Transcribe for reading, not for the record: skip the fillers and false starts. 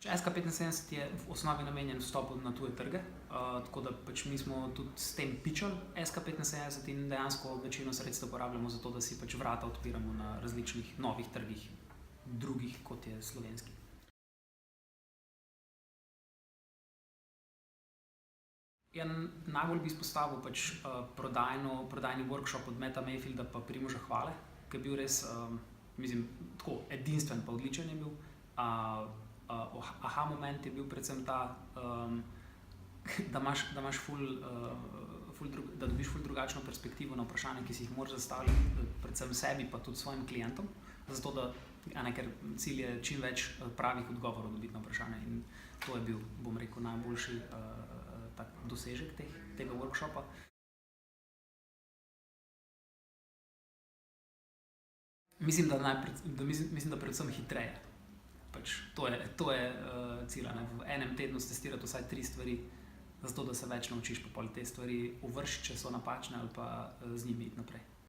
SK75 je v osnovi namenjen vstopu na tuje trge, tako da pač mi smo tudi s tem pitchali SK75 in dejansko večino sredstev porabljamo za to, da si pač vrata odpiramo na različnih novih trgih, drugih kot je slovenski. Ja, najbolj bi izpostavil pač prodajni workshop od Matta Mayfielda pa Primoža Hvale, ki je bil res, mislim, tako edinstven pa odličen je bil. Aha moment je bil predvsem ta, da dobiš ful drugačno perspektivo na vprašanja, ki si jih moraš zastavljati, predvsem sebi pa tudi svojim klientom, zato da, ker cilj je čim več pravih odgovorov dobiti na vprašanja in to je bil, bom rekel, najboljši tak dosežek tega workshopa. Mislim, da predvsem hitreje. Pač to je cilj, v enem tednu stestirati vsaj 3 stvari, zato da se več naučiš pa pol te stvari ovršiti, če so napačne ali pa z njimi iti naprej.